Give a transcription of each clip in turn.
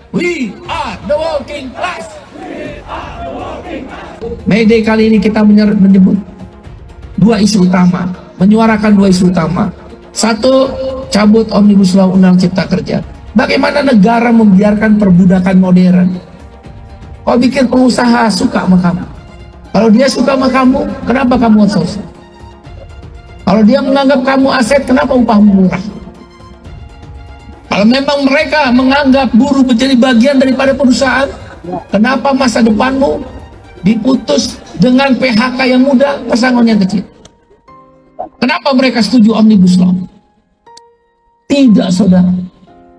We are the working class. May Day kali ini kita menyebut dua isu utama, menyuarakan dua isu utama. Satu, cabut Omnibus Law Undang Cipta Kerja. Bagaimana negara membiarkan perbudakan modern? Kau bikin pengusaha suka sama kamu. Kalau dia suka sama kamu, kenapa kamu outsourcing? Kalau dia menganggap kamu aset, kenapa upahmu murah? Kalau memang mereka menganggap buruh menjadi bagian daripada perusahaan, kenapa masa depanmu diputus dengan PHK yang muda, pesangon yang kecil? Kenapa mereka setuju Omnibus Law? Tidak, saudara.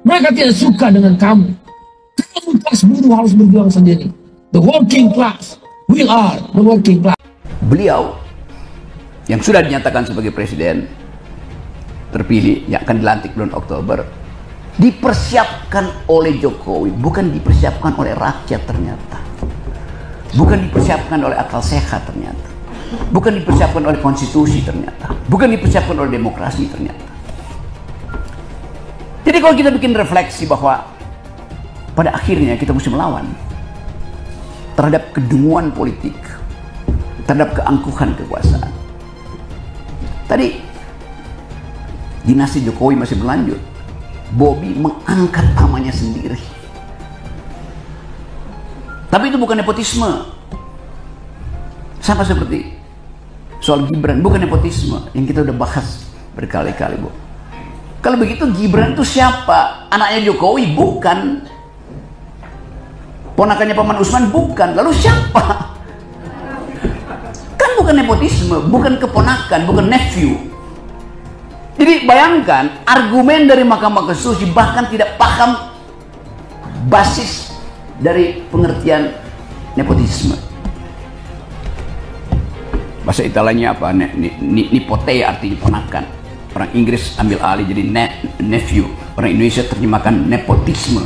Mereka tidak suka dengan kamu. Kelas buruh harus berjuang sendiri. The working class. We are the working class. Beliau yang sudah dinyatakan sebagai presiden terpilih yang akan dilantik bulan Oktober dipersiapkan oleh Jokowi, bukan dipersiapkan oleh rakyat ternyata. Bukan dipersiapkan oleh akal sehat ternyata. Bukan dipersiapkan oleh konstitusi ternyata. Bukan dipersiapkan oleh demokrasi ternyata. Jadi kalau kita bikin refleksi bahwa pada akhirnya kita mesti melawan terhadap kedunguan politik, terhadap keangkuhan kekuasaan. Tadi dinasti Jokowi masih berlanjut. Bobi mengangkat namanya sendiri. Tapi itu bukan nepotisme. Sama seperti soal Gibran, bukan nepotisme yang kita udah bahas berkali-kali, Bu. Kalau begitu Gibran itu siapa? Anaknya Jokowi? Bukan. Ponakannya Paman Usman? Bukan. Lalu siapa? Kan bukan nepotisme, bukan keponakan, bukan nephew. Jadi bayangkan argumen dari Mahkamah Konstitusi bahkan tidak paham basis dari pengertian nepotisme. Bahasa Italianya apa? Nipote artinya ponakan. Orang Inggris ambil alih jadi nephew. Orang Indonesia terjemahkan nepotisme.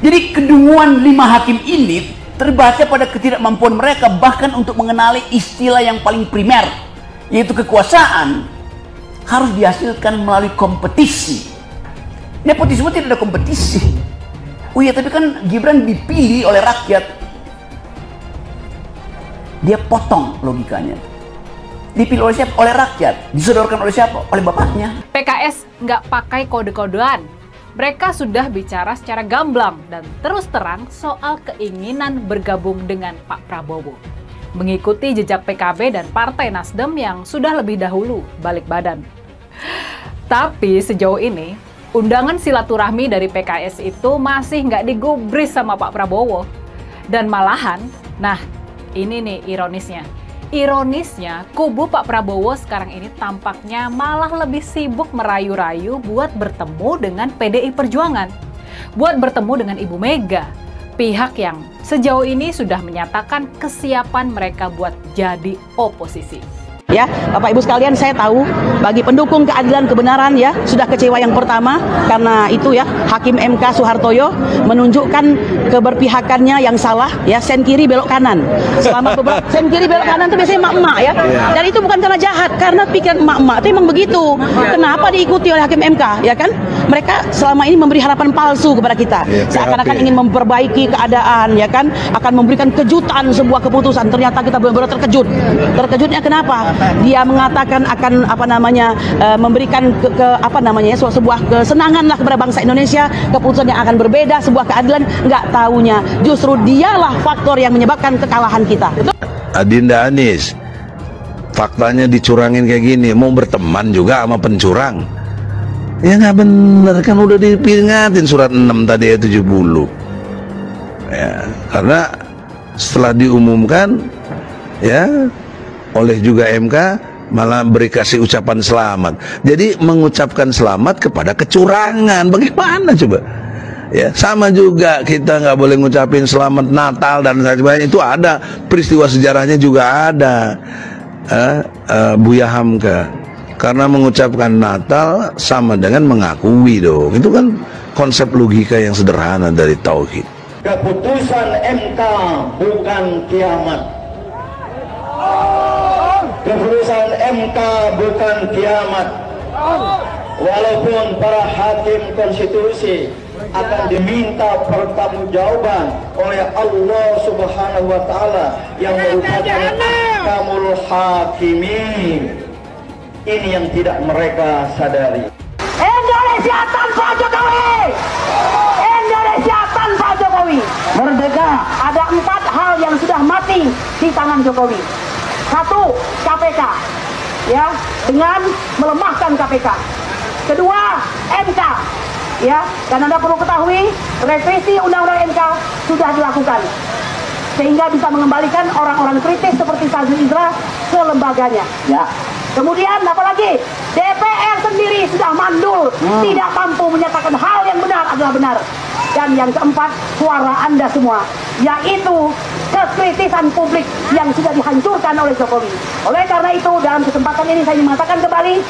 Jadi kedunguan 5 hakim ini terbaca pada ketidakmampuan mereka bahkan untuk mengenali istilah yang paling primer, yaitu kekuasaan harus dihasilkan melalui kompetisi. Nepotisme tidak ada kompetisi. Oh iya, tapi kan Gibran dipilih oleh rakyat. Dia potong logikanya. Dipilih oleh siapa? Oleh rakyat. Disodorkan oleh siapa? Oleh bapaknya. PKS nggak pakai kode-kodean. Mereka sudah bicara secara gamblang dan terus terang soal keinginan bergabung dengan Pak Prabowo. Mengikuti jejak PKB dan Partai Nasdem yang sudah lebih dahulu balik badan. Tapi sejauh ini, undangan silaturahmi dari PKS itu masih nggak digubris sama Pak Prabowo. Dan malahan, nah ini nih ironisnya. Ironisnya, kubu Pak Prabowo sekarang ini tampaknya malah lebih sibuk merayu-rayu buat bertemu dengan PDI Perjuangan. Buat bertemu dengan Ibu Mega. Pihak yang sejauh ini sudah menyatakan kesiapan mereka buat jadi oposisi. Ya, Bapak Ibu sekalian, saya tahu bagi pendukung keadilan kebenaran ya sudah kecewa yang pertama karena itu ya Hakim MK Soehartoyo menunjukkan keberpihakannya yang salah ya, sen kiri belok kanan. Selama beberapa sen kiri belok kanan itu biasanya emak-emak ya. Dan itu bukan karena jahat, karena pikiran emak-emak itu memang begitu. Kenapa diikuti oleh Hakim MK ya kan? Mereka selama ini memberi harapan palsu kepada kita. Seakan-akan ingin memperbaiki keadaan ya kan, akan memberikan kejutan sebuah keputusan. Ternyata kita benar-benar terkejut. Terkejutnya kenapa? Dia mengatakan akan memberikan sebuah kesenangan lah kepada bangsa Indonesia, keputusan yang akan berbeda, sebuah keadilan. Nggak taunya justru dialah faktor yang menyebabkan kekalahan kita. Adinda Anies, faktanya dicurangin kayak gini, mau berteman juga sama pencurang. Ya nggak bener, kan udah diperingatin surat 6 tadi ya 70 ya, karena setelah diumumkan ya oleh juga MK malah beri kasih ucapan selamat. Jadi mengucapkan selamat kepada kecurangan, bagaimana coba? Ya sama juga kita nggak boleh ngucapin selamat Natal dan sebagainya. Itu ada peristiwa sejarahnya juga ada. Buya Hamka, karena mengucapkan Natal sama dengan mengakui dong. Itu kan konsep logika yang sederhana dari tauhid. Keputusan MK bukan kiamat. Keputusan MK bukan kiamat. Walaupun para hakim konstitusi akan diminta pertanggungjawaban oleh Allah Subhanahu wa taala yang merupakan Ahkamul Hakimin. Ini yang tidak mereka sadari. Indonesia tanpa Jokowi. Indonesia tanpa Jokowi. Merdeka. Ada 4 hal yang sudah mati di tangan Jokowi. 1, KPK. Ya, dengan melemahkan KPK. Kedua, MK. Ya, dan Anda perlu ketahui, revisi Undang-Undang MK sudah dilakukan. Sehingga bisa mengembalikan orang-orang kritis seperti Fazil Indra ke lembaganya. Ya. Kemudian apalagi DPR sendiri sudah mandul, tidak mampu menyatakan hal yang benar adalah benar. Dan yang keempat, suara Anda semua, yaitu kekritisan publik yang sudah dihancurkan oleh Jokowi. Oleh karena itu, dalam kesempatan ini saya mengatakan kembali,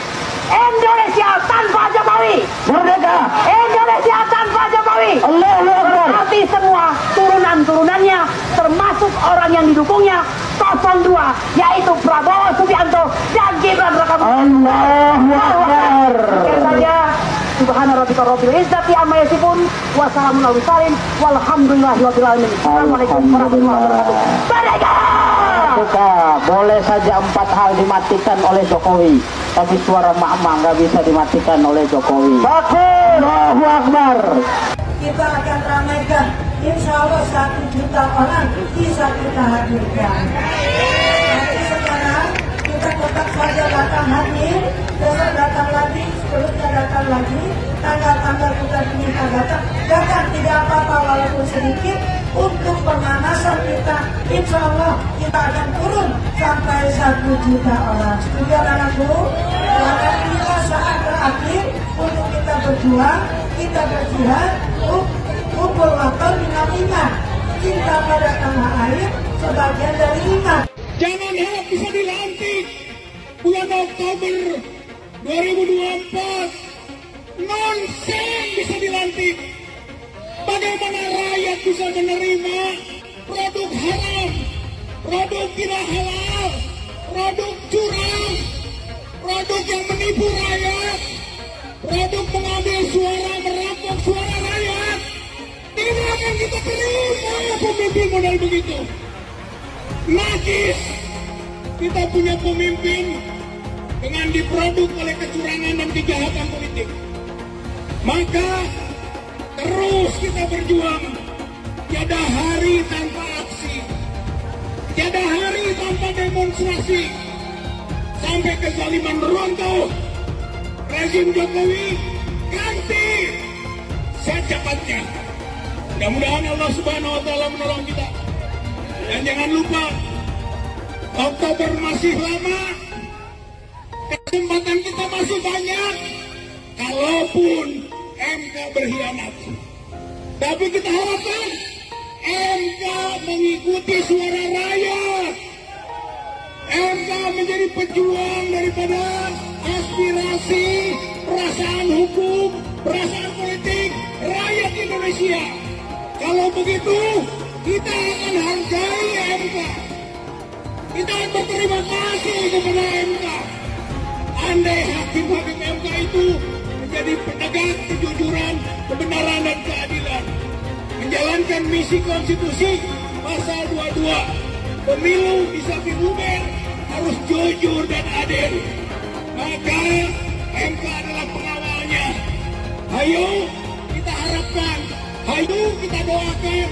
Indonesia tanpa Jokowi. Merdeka. Indonesia tanpa Jokowi. Allahu Akbar. Berarti semua turunan-turunannya, termasuk orang yang didukungnya, 02, yaitu Prabowo Subianto dan Gibran Rakabuming. Allahu Akbar. Sekian saja. Subhana rabbika rabbil izzati amma yasifun wa salamun alal mursalin walhamdulillahi rabbil alamin. Assalamualaikum warahmatullahi wabarakatuh. Merdeka! Merdeka. Boleh saja 4 hal dimatikan oleh Jokowi, tapi suara mak-mak nggak bisa dimatikan oleh Jokowi. Allahu Akbar. Kita akan ramaikan, insya Allah 1 juta orang bisa kita hadirkan. Nanti sekarang kita tetap saja datang hadir, besok datang lagi, seterusnya datang lagi, tanggal-tanggal kita diminta datang tidak apa-apa walaupun sedikit, untuk pemanasan kita, insya Allah kita akan turun sampai 1 juta orang. Setuju anak-anakku? Karena inilah saat terakhir untuk kita berjuang, kita berjihad, kumpul waktu dengan iman, cinta pada tanah air sebagian dari iman. Jangan harap bisa dilantik bulan Oktober 2024. Nonsen bisa dilantik. Bagaimana rakyat bisa menerima produk haram, produk tidak halal, produk curang, produk yang menipu rakyat, produk mengambil suara, merampok suara rakyat. Tidak akan kita terima pemimpin model begitu. Najis, kita punya pemimpin dengan diproduk oleh kecurangan dan kejahatan politik. Maka terus kita berjuang. Tiada hari tanpa aksi, tiada hari tanpa demonstrasi, sampai kezaliman runtuh. Rezim Jokowi ganti secepatnya. Mudah-mudahan Allah Subhanahu wa taala menolong kita. Dan jangan lupa, Oktober masih lama, kesempatan kita masih banyak. Kalaupun MK berkhianat, tapi kita harapkan MK mengikuti suara rakyat. MK menjadi pejuang daripada aspirasi, perasaan hukum, perasaan politik rakyat Indonesia. Kalau begitu, kita akan hargai MK. Kita akan berterima kasih kepada MK. Andai hakim-hakim MK itu menjadi penegak kejujuran, kebenaran dan keadilan, menjalankan misi konstitusi pasal 22, pemilu di samping lumer harus jujur dan adil, maka MK adalah pengawalnya. Ayo kita harapkan, ayo kita doakan,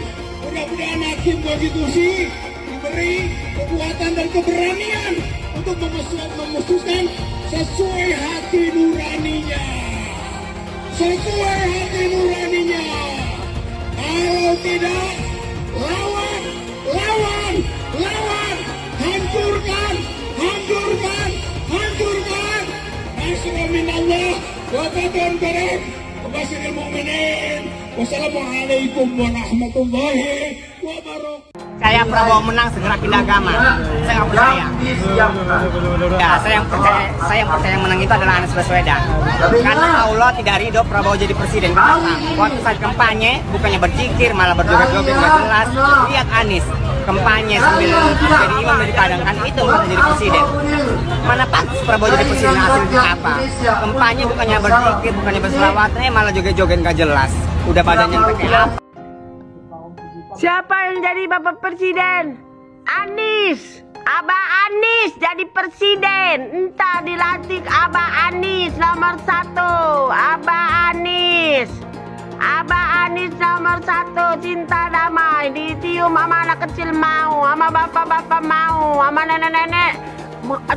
mudah-mudahan hakim konstitusi diberi kekuatan dan keberanian untuk memutuskan sesuai hati nuraninya. Sesuai hati nuraninya. Kalau tidak, lawan, lawan, lawan, hancurkan, hancurkan, hancurkan. Nasrul minallah wa fatun qarib. Wabasyiril mu'minin. Wassalamualaikum warahmatullahi wabarakatuh. Saya Prabowo menang segera pindah agama. Saya nggak percaya. Ya, saya yang percaya yang menang itu adalah Anies Baswedan. Karena Allah tidak ridho Prabowo jadi presiden. Kenapa? Waktu saat kampanye bukannya berzikir malah berjoget-joget nggak jelas. Lihat Anies kampanye sambil jadi imam dari Padang, kan itu bukan jadi presiden. Mana pantas Prabowo jadi presiden, hasilnya apa? Kampanye bukannya berzikir, bukannya berselawat, malah joget-joget nggak jelas. udah badannya kayak Siapa yang jadi Bapak Presiden? Anis. Abah Anis jadi presiden. Entah dilantik Abah Anis nomor 1. Abah Anis. Abah Anis nomor 1. Cinta damai. Ditium sama anak kecil mau, sama bapak-bapak mau, sama nenek-nenek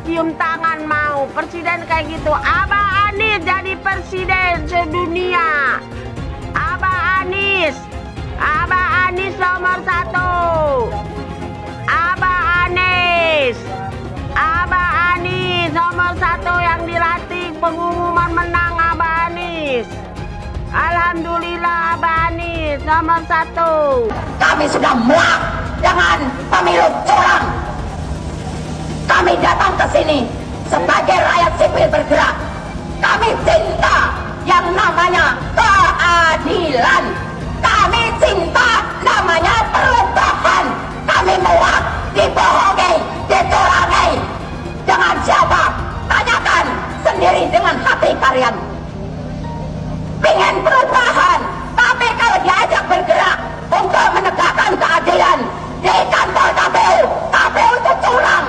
cium tangan mau. Presiden kayak gitu. Abah Anis jadi presiden sedunia. Abah Anis. Abah Anis nomor 1. Abah Anis. Abah Anis nomor 1 yang dilantik. Pengumuman menang Abah Anis. Alhamdulillah Abah Anis nomor 1. Kami sudah muak dengan pemilu curang. Kami datang ke sini sebagai rakyat sipil bergerak. Kami cinta yang namanya keadilan. Kami cinta namanya perubahan. Kami muak dibohongi, dicurangi. Dengan siapa? Tanyakan sendiri dengan hati kalian. Pengen perubahan, tapi kalau diajak bergerak untuk menegakkan keadilan di kantor KPU, KPU itu curang.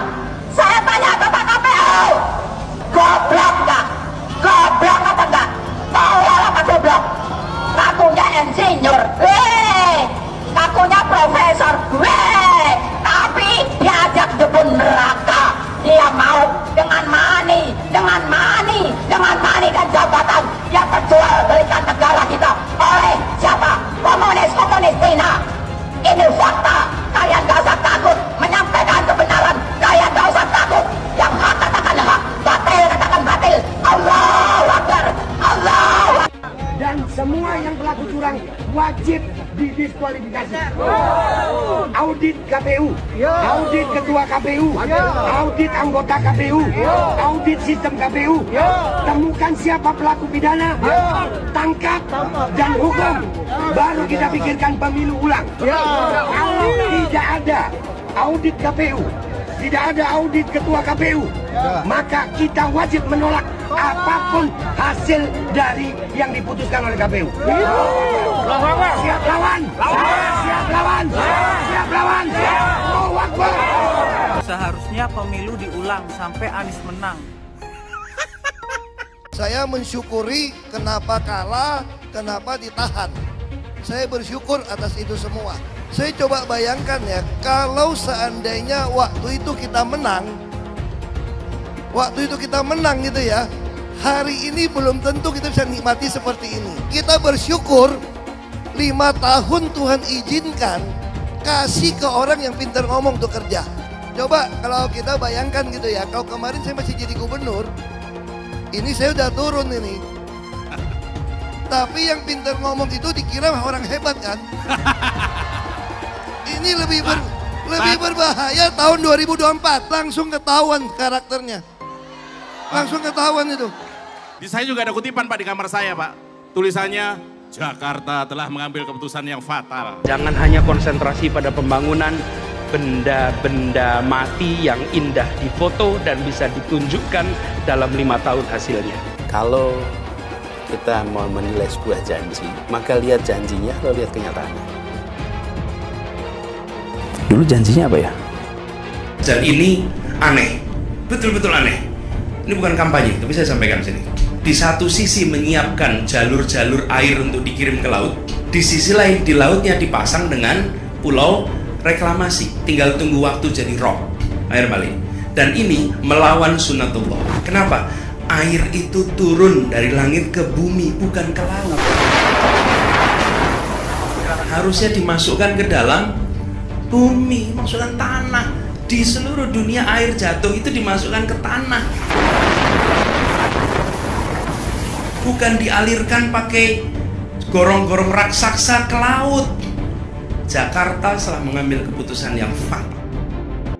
Saya tanya kepada KPU, goblok nggak? Goblok apa enggak? Tolol apa goblok? Kakunya insinyur, kakunya profesor, tapi diajak jebun neraka. Dia mau dengan money dan jabatan yang terjual belikan negara kita oleh siapa? Komunis Cina. Ini fakta. Kalian gak usah takut menyampaikan kebenaran. Kalian gak usah takut. Yang hak katakan hak, batil katakan batil. Allahu Akbar. Allahu Akbar. Dan semua yang pelaku curang wajib didiskualifikasi. Audit KPU, audit ketua KPU, audit anggota KPU, audit sistem KPU. Temukan siapa pelaku pidana, tangkap dan hukum. Baru kita pikirkan pemilu ulang. Kalau tidak ada audit KPU, tidak ada audit ketua KPU, maka kita wajib menolak apapun hasil dari yang diputuskan oleh KPU. Siap lawan, siap lawan, siap lawan. Allahu Akbar. Seharusnya pemilu diulang sampai Anies menang. Saya mensyukuri kenapa kalah, kenapa ditahan. Saya bersyukur atas itu semua. Saya coba bayangkan ya, kalau seandainya waktu itu kita menang gitu ya, hari ini belum tentu kita bisa nikmati seperti ini. Kita bersyukur 5 tahun Tuhan izinkan kasih ke orang yang pintar ngomong untuk kerja. Coba kalau kita bayangkan gitu ya, kalau kemarin saya masih jadi gubernur, ini saya udah turun ini. Tapi yang pintar ngomong itu dikira orang hebat kan? Ini lebih berbahaya tahun 2024. Langsung ketahuan karakternya. Langsung ketahuan itu. Di saya juga ada kutipan Pak di kamar saya Pak. Tulisannya, Jakarta telah mengambil keputusan yang fatal. Jangan hanya konsentrasi pada pembangunan benda-benda mati yang indah difoto dan bisa ditunjukkan dalam 5 tahun hasilnya. Kalau kita mau menilai sebuah janji, maka lihat janjinya atau lihat kenyataannya. Dulu janjinya apa ya? Dan ini aneh, betul-betul aneh. Ini bukan kampanye, tapi saya sampaikan sini. Di satu sisi menyiapkan jalur-jalur air untuk dikirim ke laut, di sisi lain di lautnya dipasang dengan pulau reklamasi, tinggal tunggu waktu jadi rob, air balik. Dan ini melawan sunatullah. Kenapa? Air itu turun dari langit ke bumi, bukan ke laut. Harusnya dimasukkan ke dalam bumi, masukkan tanah. Di seluruh dunia air jatuh itu dimasukkan ke tanah. Bukan dialirkan pakai gorong-gorong raksasa ke laut. Jakarta telah mengambil keputusan yang fatal.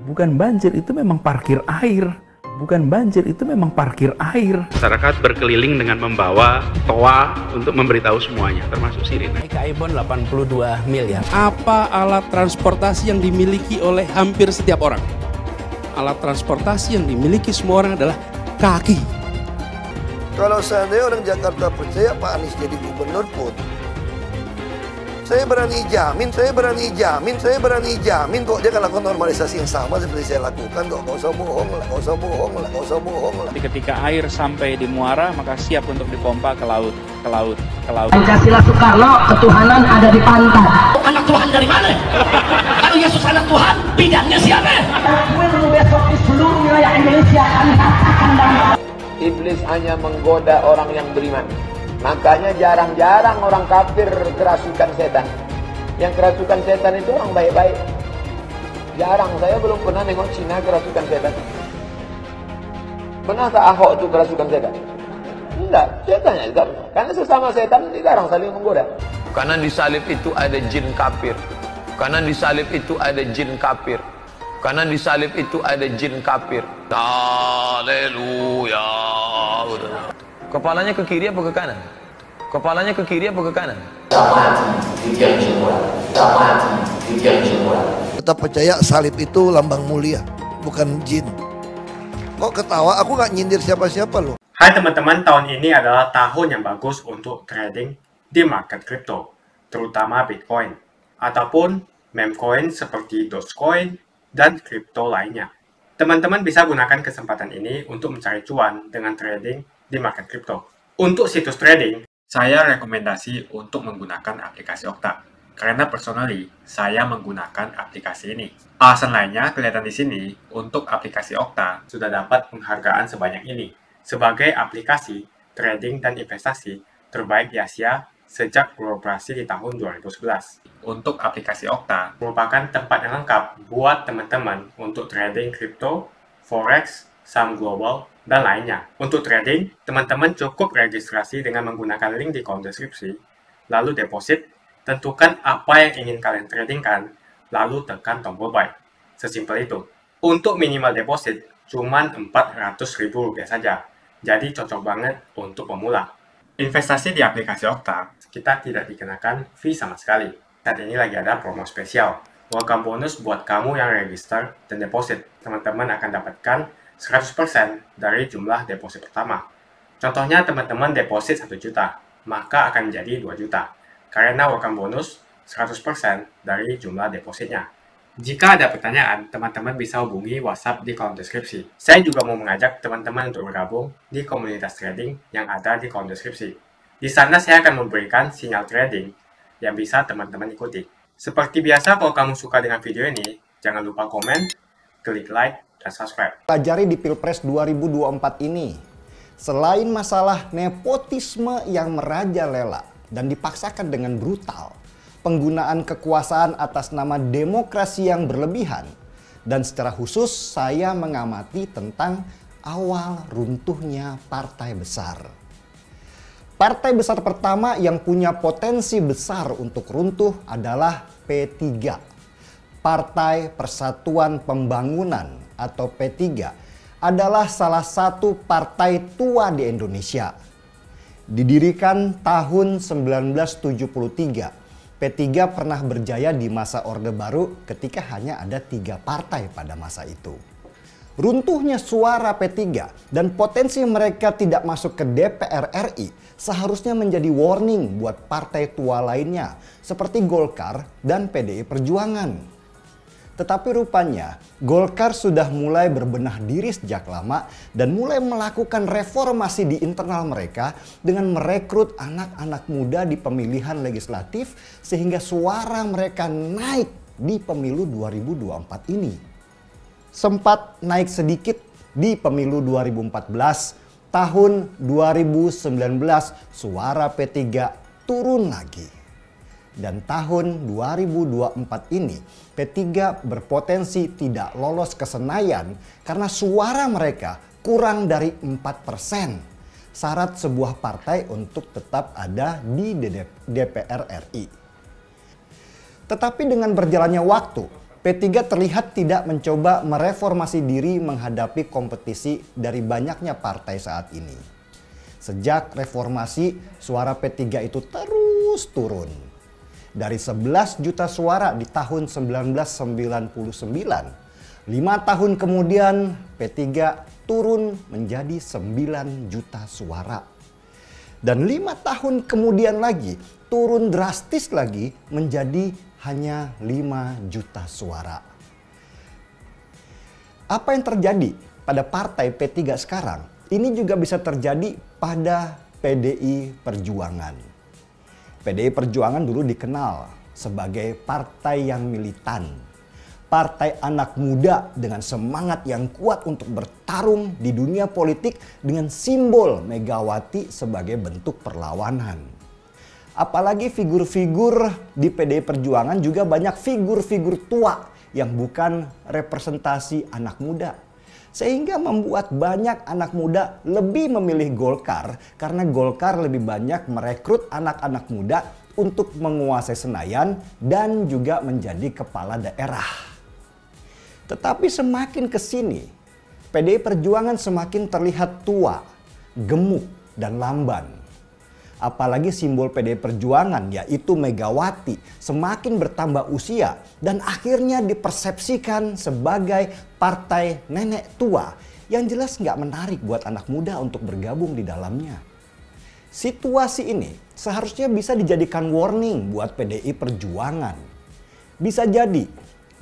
Bukan banjir, itu memang parkir air. Bukan banjir, itu memang parkir air. Masyarakat berkeliling dengan membawa toa untuk memberitahu semuanya, termasuk sirine. Ibon 82 miliar. Apa alat transportasi yang dimiliki oleh hampir setiap orang? Alat transportasi yang dimiliki semua orang adalah kaki. Kalau seandainya orang Jakarta percaya Pak Anies jadi gubernur pun, Saya berani jamin kok dia akan lakukan normalisasi yang sama seperti saya lakukan kok. Nggak usah bohong lah. Tapi ketika air sampai di muara, maka siap untuk dipompa ke laut. Pancasila Soekarno, ketuhanan ada di pantai. Anak Tuhan dari mana? Kalau Yesus anak Tuhan, bidangnya siapa? Besok di seluruh wilayah Indonesia akan katakan dan Iblis hanya menggoda orang yang beriman. Makanya jarang-jarang orang kafir kerasukan setan. Yang kerasukan setan itu orang baik-baik. Jarang, saya belum pernah nengok Cina kerasukan setan. Pernah tak Ahok itu kerasukan setan? Enggak, setannya juga. Karena sesama setan jarang saling menggoda. Karena di salib itu ada jin kafir. Karena di salib itu ada jin kafir. Karena di salib itu ada jin kafir. Haleluya. Kepalanya ke kiri apa ke kanan? Kepalanya ke kiri apa ke kanan? Tetap percaya salib itu lambang mulia, bukan jin. Kok ketawa? Aku nggak nyindir siapa-siapa loh. Hai teman-teman, tahun ini adalah tahun yang bagus untuk trading di market kripto, terutama Bitcoin, ataupun meme coin seperti Dogecoin dan kripto lainnya. Teman-teman bisa gunakan kesempatan ini untuk mencari cuan dengan trading di market kripto. Untuk situs trading, saya rekomendasi untuk menggunakan aplikasi Okta. Karena personally, saya menggunakan aplikasi ini. Alasan lainnya kelihatan di sini, untuk aplikasi Okta sudah dapat penghargaan sebanyak ini sebagai aplikasi trading dan investasi terbaik di Asia sejak beroperasi di tahun 2011. Untuk aplikasi Okta merupakan tempat yang lengkap buat teman-teman untuk trading kripto, forex, saham global, dan lainnya. Untuk trading, teman-teman cukup registrasi dengan menggunakan link di kolom deskripsi, lalu deposit, tentukan apa yang ingin kalian tradingkan, lalu tekan tombol buy. Sesimpel itu. Untuk minimal deposit, cuma Rp400.000 saja, jadi cocok banget untuk pemula. Investasi di aplikasi Okta, kita tidak dikenakan fee sama sekali. Saat ini lagi ada promo spesial. Welcome bonus buat kamu yang register dan deposit. Teman-teman akan dapatkan 100% dari jumlah deposit pertama. Contohnya teman-teman deposit 1 juta, maka akan menjadi 2 juta. Karena welcome bonus 100% dari jumlah depositnya. Jika ada pertanyaan, teman-teman bisa hubungi WhatsApp di kolom deskripsi. Saya juga mau mengajak teman-teman untuk bergabung di komunitas trading yang ada di kolom deskripsi. Di sana saya akan memberikan sinyal trading yang bisa teman-teman ikuti. Seperti biasa, kalau kamu suka dengan video ini, jangan lupa komen, klik like, dan subscribe. Pelajari di Pilpres 2024 ini, selain masalah nepotisme yang merajalela dan dipaksakan dengan brutal, penggunaan kekuasaan atas nama demokrasi yang berlebihan, dan secara khusus saya mengamati tentang awal runtuhnya partai besar. Partai besar pertama yang punya potensi besar untuk runtuh adalah P3, Partai Persatuan Pembangunan atau P3 adalah salah satu partai tua di Indonesia. Didirikan tahun 1973, P3 pernah berjaya di masa Orde Baru ketika hanya ada 3 partai pada masa itu. Runtuhnya suara P3 dan potensi mereka tidak masuk ke DPR RI seharusnya menjadi warning buat partai tua lainnya seperti Golkar dan PDI Perjuangan. Tetapi rupanya Golkar sudah mulai berbenah diri sejak lama dan mulai melakukan reformasi di internal mereka dengan merekrut anak-anak muda di pemilihan legislatif sehingga suara mereka naik di pemilu 2024 ini. Sempat naik sedikit di pemilu 2014, tahun 2019 suara P3 turun lagi. Dan tahun 2024 ini P3 berpotensi tidak lolos ke Senayan karena suara mereka kurang dari 4%. Syarat sebuah partai untuk tetap ada di DPR RI. Tetapi dengan berjalannya waktu, P3 terlihat tidak mencoba mereformasi diri menghadapi kompetisi dari banyaknya partai saat ini. Sejak reformasi, suara P3 itu terus turun. Dari 11 juta suara di tahun 1999, 5 tahun kemudian P3 turun menjadi 9 juta suara. Dan 5 tahun kemudian lagi turun drastis lagi menjadi hanya 5 juta suara. Apa yang terjadi pada partai P3 sekarang, ini juga bisa terjadi pada PDI Perjuangan. PDI Perjuangan dulu dikenal sebagai partai yang militan. Partai anak muda dengan semangat yang kuat untuk bertarung di dunia politik dengan simbol Megawati sebagai bentuk perlawanan. Apalagi figur-figur di PDI Perjuangan juga banyak figur-figur tua yang bukan representasi anak muda. Sehingga membuat banyak anak muda lebih memilih Golkar karena Golkar lebih banyak merekrut anak-anak muda untuk menguasai Senayan dan juga menjadi kepala daerah. Tetapi semakin ke sini, PDI Perjuangan semakin terlihat tua, gemuk, dan lamban. Apalagi simbol PDI Perjuangan yaitu Megawati semakin bertambah usia dan akhirnya dipersepsikan sebagai partai nenek tua yang jelas nggak menarik buat anak muda untuk bergabung di dalamnya. Situasi ini seharusnya bisa dijadikan warning buat PDI Perjuangan. Bisa jadi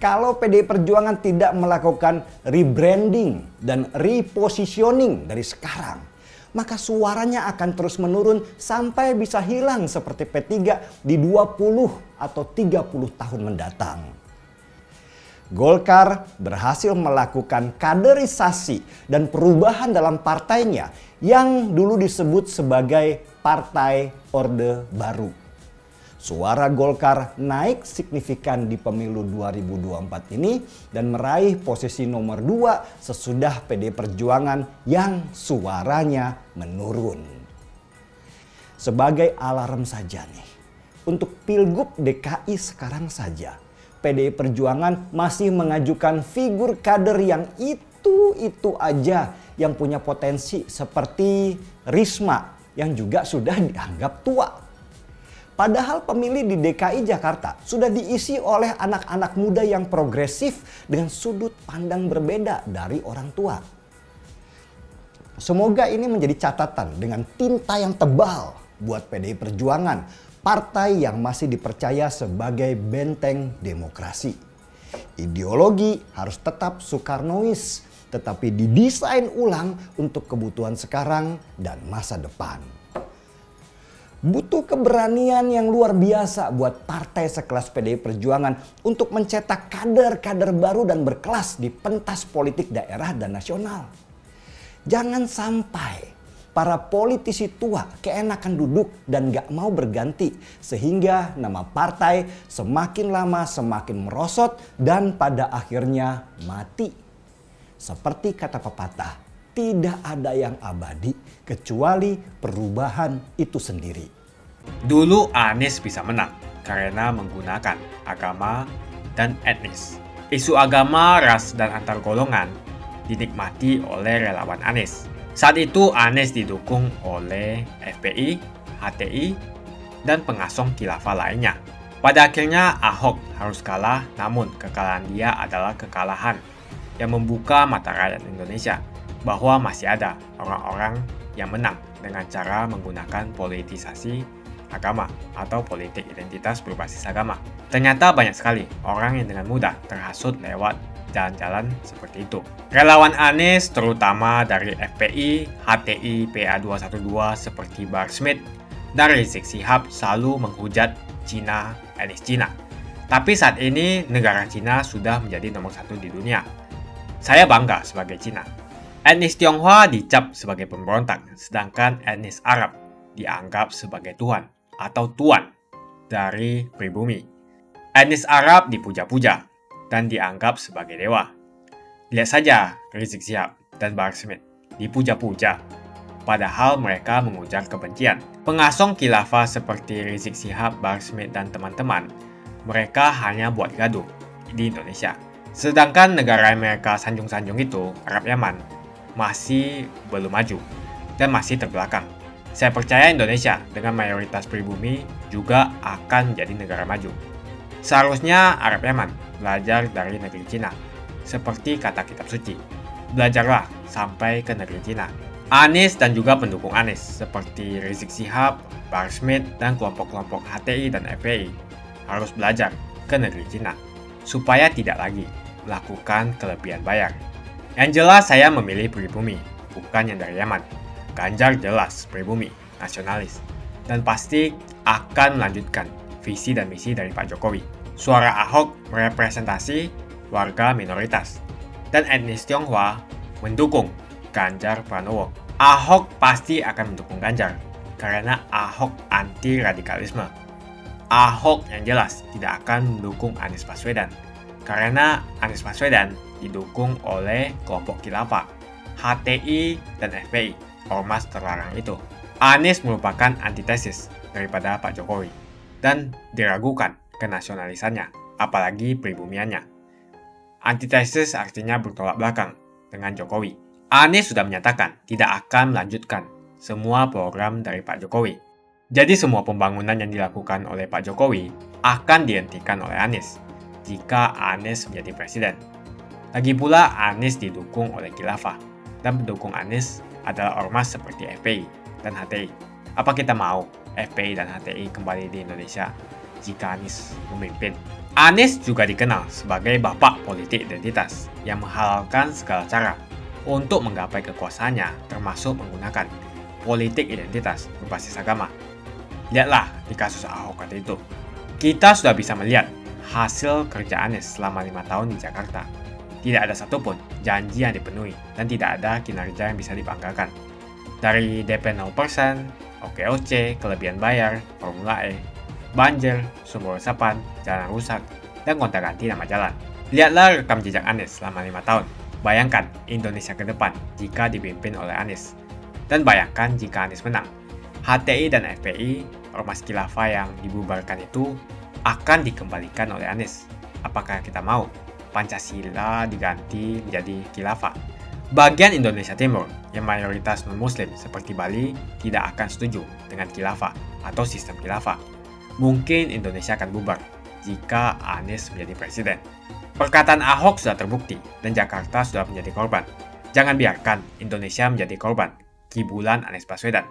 kalau PDI Perjuangan tidak melakukan rebranding dan repositioning dari sekarang, maka suaranya akan terus menurun sampai bisa hilang seperti P3 di 20 atau 30 tahun mendatang. Golkar berhasil melakukan kaderisasi dan perubahan dalam partainya yang dulu disebut sebagai Partai Orde Baru. Suara Golkar naik signifikan di pemilu 2024 ini dan meraih posisi nomor 2 sesudah PDI Perjuangan yang suaranya menurun. Sebagai alarm saja nih, untuk Pilgub DKI sekarang saja, PDI Perjuangan masih mengajukan figur kader yang itu aja yang punya potensi seperti Risma yang juga sudah dianggap tua. Padahal pemilih di DKI Jakarta sudah diisi oleh anak-anak muda yang progresif dengan sudut pandang berbeda dari orang tua. Semoga ini menjadi catatan dengan tinta yang tebal buat PDI Perjuangan, partai yang masih dipercaya sebagai benteng demokrasi. Ideologi harus tetap Soekarnois, tetapi didesain ulang untuk kebutuhan sekarang dan masa depan. Butuh keberanian yang luar biasa buat partai sekelas PDI Perjuangan untuk mencetak kader-kader baru dan berkelas di pentas politik daerah dan nasional. Jangan sampai para politisi tua keenakan duduk dan gak mau berganti sehingga nama partai semakin lama semakin merosot dan pada akhirnya mati. Seperti kata pepatah, tidak ada yang abadi kecuali perubahan itu sendiri. Dulu Anies bisa menang karena menggunakan agama dan etnis. Isu agama, ras, dan antar golongan dinikmati oleh relawan Anies. Saat itu Anies didukung oleh FPI, HTI, dan pengasong khilafah lainnya. Pada akhirnya Ahok harus kalah, namun kekalahan dia adalah kekalahan yang membuka mata rakyat Indonesia bahwa masih ada orang-orang yang menang dengan cara menggunakan politisasi agama atau politik identitas berbasis agama. Ternyata banyak sekali orang yang dengan mudah terhasut lewat jalan-jalan seperti itu. Relawan Anies terutama dari FPI, HTI, PA212 seperti Bahar Smith dan Rizik Syihab selalu menghujat Cina, etnis Cina. Tapi saat ini negara Cina sudah menjadi nomor 1 di dunia. Saya bangga sebagai Cina. Etnis Tionghoa dicap sebagai pemberontak, sedangkan etnis Arab dianggap sebagai Tuhan atau tuan dari pribumi. Etnis Arab dipuja-puja dan dianggap sebagai dewa. Lihat saja Rizik Syihab dan Bahar Smith dipuja-puja, padahal mereka mengujar kebencian. Pengasong khilafah seperti Rizik Syihab, Bahar Smith, dan teman-teman, mereka hanya buat gaduh di Indonesia. Sedangkan negara yang mereka sanjung-sanjung itu, Arab Yaman, masih belum maju dan masih terbelakang. Saya percaya Indonesia dengan mayoritas pribumi juga akan menjadi negara maju. Seharusnya Arab Yaman belajar dari negeri Cina. Seperti kata kitab suci, belajarlah sampai ke negeri Cina. Anies dan juga pendukung Anies seperti Rizik Syihab, Bahar Smith, dan kelompok-kelompok HTI dan FPI harus belajar ke negeri Cina supaya tidak lagi melakukan kelebihan bayar. Yang jelas saya memilih pribumi, bukan yang dari Yaman. Ganjar jelas pribumi, nasionalis, dan pasti akan melanjutkan visi dan misi dari Pak Jokowi. Suara Ahok merepresentasi warga minoritas, dan etnis Tionghoa mendukung Ganjar Pranowo. Ahok pasti akan mendukung Ganjar karena Ahok anti radikalisme. Ahok yang jelas tidak akan mendukung Anies Baswedan karena Anies Baswedan didukung oleh kelompok khilafah, HTI dan FPI, ormas terlarang itu. Anies merupakan antitesis daripada Pak Jokowi dan diragukan kenasionalisannya, apalagi pribumiannya. Antitesis artinya bertolak belakang dengan Jokowi. Anies sudah menyatakan tidak akan melanjutkan semua program dari Pak Jokowi. Jadi semua pembangunan yang dilakukan oleh Pak Jokowi akan dihentikan oleh Anies jika Anies menjadi presiden. Lagi pula Anies didukung oleh khilafah dan pendukung Anies adalah ormas seperti FPI dan HTI. Apa kita mau FPI dan HTI kembali di Indonesia jika Anies memimpin? Anies juga dikenal sebagai bapak politik identitas yang menghalalkan segala cara untuk menggapai kekuasaannya, termasuk menggunakan politik identitas berbasis agama. Lihatlah di kasus Ahok kali itu. Kita sudah bisa melihat hasil kerja Anies selama 5 tahun di Jakarta. Tidak ada satupun janji yang dipenuhi dan tidak ada kinerja yang bisa dibanggakan. Dari DP 0%, OKOC, kelebihan bayar, Formula E, banjir, sumber resapan, jalan rusak, dan gonta-ganti nama jalan. Lihatlah rekam jejak Anies selama 5 tahun. Bayangkan Indonesia ke depan jika dipimpin oleh Anies. Dan bayangkan jika Anies menang. HTI dan FPI, ormas khilafah yang dibubarkan itu akan dikembalikan oleh Anies. Apakah kita mau Pancasila diganti menjadi khilafah? Bagian Indonesia Timur yang mayoritas non-muslim seperti Bali tidak akan setuju dengan khilafah atau sistem khilafah. Mungkin Indonesia akan bubar jika Anies menjadi presiden. Perkataan Ahok sudah terbukti dan Jakarta sudah menjadi korban. Jangan biarkan Indonesia menjadi korban kibulan Anies Baswedan.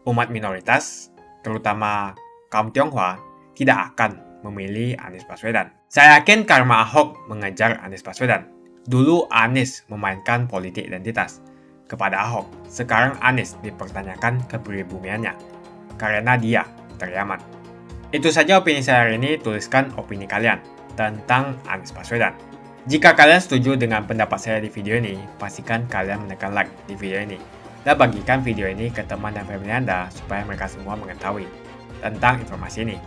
Umat minoritas, terutama kaum Tionghoa, tidak akan memilih Anies Baswedan. Saya yakin karma Ahok mengejar Anies Baswedan. Dulu Anies memainkan politik identitas kepada Ahok. Sekarang Anies dipertanyakan kepribumiannya karena dia dari Yaman. Itu saja opini saya hari ini. Tuliskan opini kalian tentang Anies Baswedan. Jika kalian setuju dengan pendapat saya di video ini, pastikan kalian menekan like di video ini dan bagikan video ini ke teman dan family Anda supaya mereka semua mengetahui tentang informasi ini.